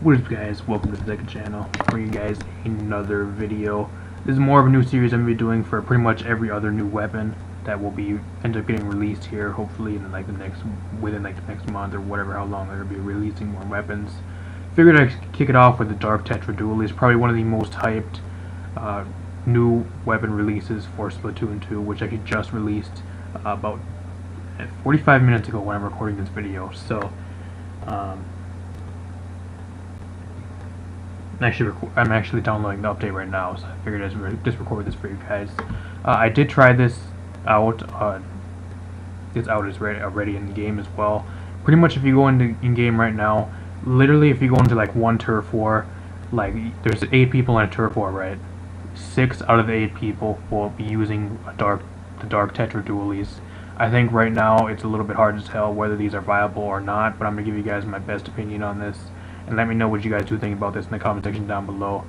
What is up, guys? Welcome to the second channel. Bringing you guys another video. This is more of a new series I'm gonna be doing for pretty much every other new weapon that will be end up getting released here. Hopefully in within the next month or whatever, how long they're gonna be releasing more weapons. Figured I'd kick it off with the Dark Tetra Duel. It's probably one of the most hyped new weapon releases for Splatoon 2, which actually just released about 45 minutes ago when I'm recording this video. So. I'm actually downloading the update right now, so I figured I'd just record this for you guys. I did try this out. It's out already in the game as well. Pretty much, if you go into in-game right now, literally, if you go into like one turf war, like there's 8 people in a turf war, right? 6 out of the 8 people will be using the Dark Tetra Dualies. I think right now it's a little bit hard to tell whether these are viable or not, but I'm gonna give you guys my best opinion on this. And let me know what you guys do think about this in the comment section down below.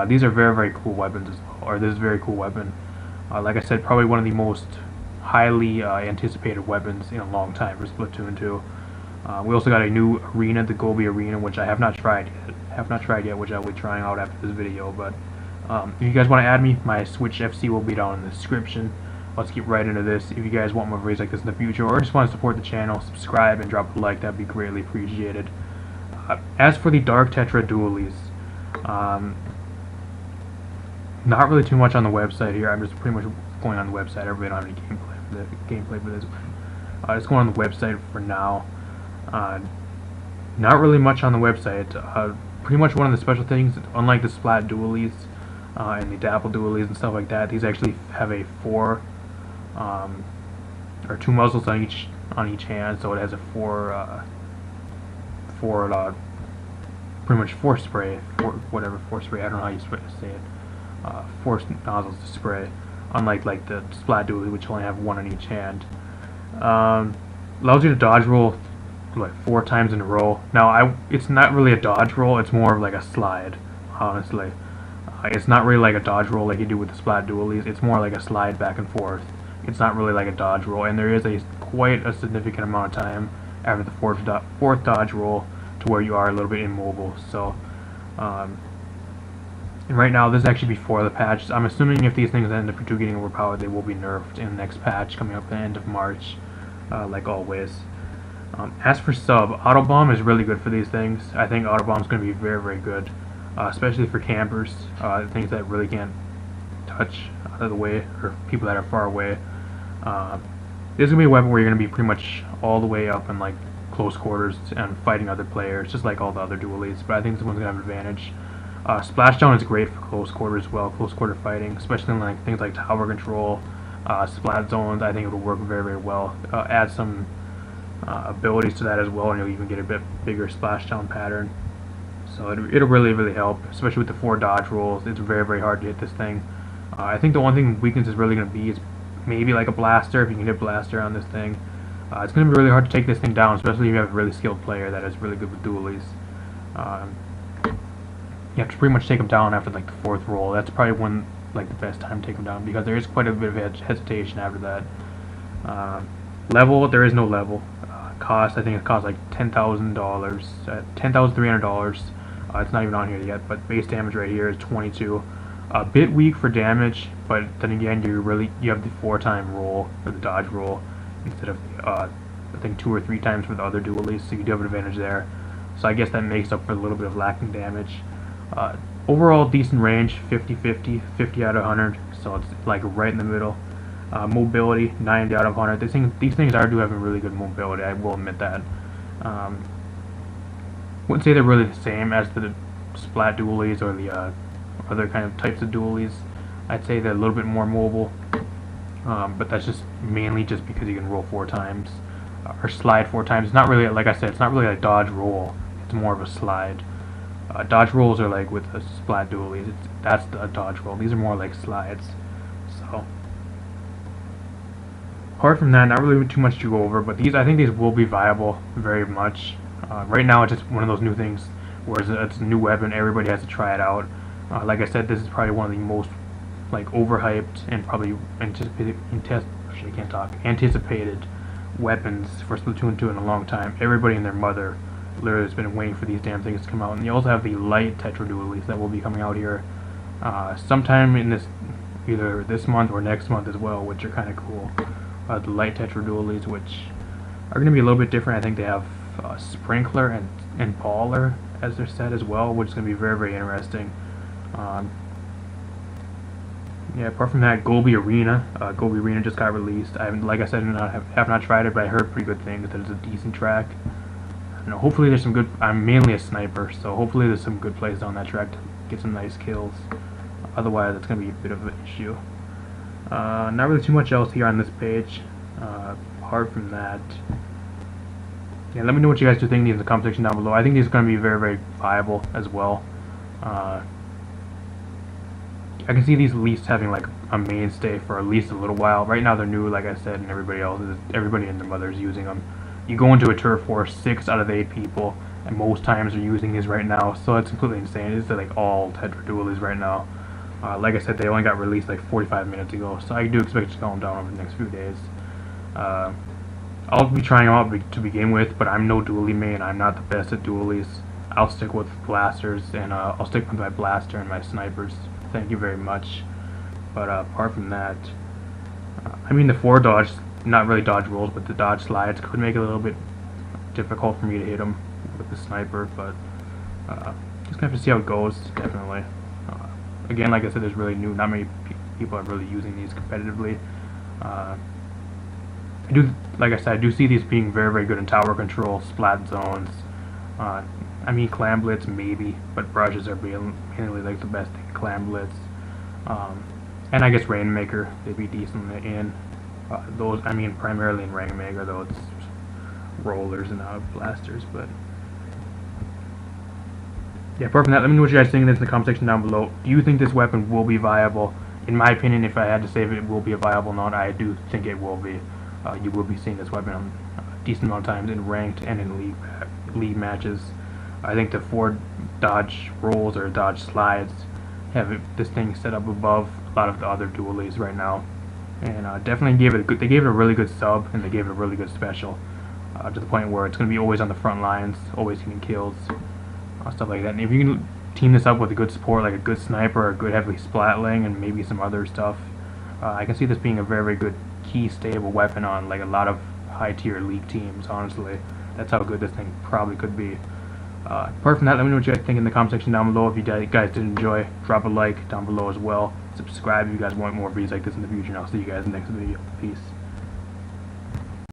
These are very cool weapons as well, or this is a very cool weapon. Like I said, probably one of the most highly anticipated weapons in a long time for Splatoon 2. We also got a new arena, the Gobi Arena, which I have not tried yet. Which I'll be trying out after this video. But if you guys want to add me, my Switch FC will be down in the description. Let's get right into this. If you guys want more videos like this in the future, or just want to support the channel, subscribe and drop a like. That'd be greatly appreciated. As for the Dark Tetra Dualies, not really too much on the website here. I'm just pretty much going on the website. I really don't have any gameplay for this. Just going on the website for now. Not really much on the website. Pretty much one of the special things, unlike the Splat Dualies and the Dapple Dualies and stuff like that, these actually have a 4 or 2 muzzles on each hand, so it has a 4 pretty much force spray, force spray, I don't know how you say it, force nozzles to spray, unlike like the Splat Dualies, which only have 1 on each hand. Allows you to dodge roll like 4 times in a row. Now it's not really a dodge roll, it's more of like a slide, honestly. It's not really like a dodge roll like you do with the Splat Dualies, it's more like a slide back and forth. It's not really like a dodge roll, and there is quite a significant amount of time after the fourth dodge roll to where you are a little bit immobile. So and right now this is actually before the patch. I'm assuming if these things end up getting overpowered, they will be nerfed in the next patch coming up at the end of March, like always. As for sub, Auto Bomb is really good for these things. I think Auto Bomb is going to be very good, especially for campers, things that really can't touch out of the way, or people that are far away. This is going to be a weapon where you're going to be pretty much all the way up in like close quarters and fighting other players, just like all the other dualies, but I think this one's going to have an advantage. Splashdown is great for close quarters as well, close quarter fighting, especially in like things like tower control, splat zones. I think it will work very well. Add some abilities to that as well, and you'll even get a bit bigger splashdown pattern. So it'll really help, especially with the 4 dodge rolls. It's very hard to hit this thing. I think the one thing weakness is really going to be is maybe like a blaster, if you can hit blaster on this thing. It's going to be really hard to take this thing down, especially if you have a really skilled player that is really good with dualies. You have to pretty much take them down after like the 4th roll. That's probably when like the best time to take them down, because there is quite a bit of hesitation after that. Level, there is no level. Cost, I think it costs like $10,000, $10,300. It's not even on here yet, but base damage right here is 22. A bit weak for damage, but then again, you have the 4-time roll, or the dodge roll, instead of I think 2 or 3 times for the other dualies, so you do have an advantage there. So I guess that makes up for a little bit of lacking damage. Overall decent range, 50-50, 50 out of 100, so it's like right in the middle. Mobility, 90 out of 100. These things do have a really good mobility, I will admit that. Wouldn't say they're really the same as the Splat Dualies or the other kind of types of dualies. I'd say they're a little bit more mobile, but that's just mainly just because you can roll 4 times or slide 4 times. It's not really, like I said, it's not really a dodge roll. It's more of a slide. Dodge rolls are like with the Splat Dualies. That's the dodge roll. These are more like slides. So apart from that, not really too much to go over. But I think these will be viable very much. Right now, it's just one of those new things where it's a new weapon. Everybody has to try it out. Like I said, this is probably one of the most like overhyped and probably anticipated weapons for Splatoon 2 in a long time. Everybody and their mother literally just been waiting for these damn things to come out. And you also have the light Tetra Dualies that will be coming out here sometime in this, either this month or next month as well, which are kind of cool. The light Tetra Dualies, which are going to be a little bit different. I think they have Sprinkler and Baller as their set as well, which is going to be very, very interesting. Yeah, apart from that, Gobi Arena. Gobi Arena just got released. I haven't, like I said, have not tried it, but I heard pretty good things. That it's a decent track. I don't know, hopefully there's some good. I'm mainly a sniper, so hopefully there's some good plays on that track to get some nice kills. Otherwise, it's going to be a bit of an issue. Not really too much else here on this page. Apart from that, yeah, let me know what you guys do think in the comment section down below. I think these are going to be very, very viable as well. I can see these at least having like a mainstay for at least a little while. Right now they're new, like I said, and everybody and their mother is using them. You go into a turf war, 6 out of 8 people, and most times are using these right now. So it's completely insane. It's like all Tetra Dualies right now. Like I said, they only got released like 45 minutes ago, so I do expect it to calm down over the next few days. I'll be trying them out to begin with, but I'm no dualie main. I'm not the best at dualies. I'll stick with blasters, and I'll stick with my blaster and my snipers. Thank you very much. But apart from that, I mean, the 4 dodge, not really dodge rolls, but the dodge slides could make it a little bit difficult for me to hit them with the sniper, but just gonna have to see how it goes, definitely. Again, like I said, there's really new, not many people are really using these competitively. Like I said, I do see these being very, very good in tower control, splat zones. I mean, Clam Blitz maybe, but brushes are mainly like the best thing. Clam Blitz, and I guess Rainmaker, they'd be decent in those. I mean, primarily in Rainmaker, though it's rollers and blasters. But yeah, apart from that, let me know what you guys think in the comment section down below. Do you think this weapon will be viable? In my opinion, if I had to say if it will be a viable or not, I do think it will be. You will be seeing this weapon a decent amount of times in ranked and in league matches. I think the 4 dodge rolls or dodge slides have this thing set up above a lot of the other dualies right now, and definitely gave it a good. They gave it a really good sub, and they gave it a really good special, to the point where it's going to be always on the front lines, always getting kills, stuff like that. And if you can team this up with a good support, like a good sniper, or a good heavily splatling, and maybe some other stuff, I can see this being a very, very good key stable weapon on like a lot of high tier league teams. Honestly, that's how good this thing probably could be. Apart from that, let me know what you guys think in the comment section down below. If you guys did enjoy, drop a like down below as well. Subscribe if you guys want more videos like this in the future, and I'll see you guys in the next video. Peace.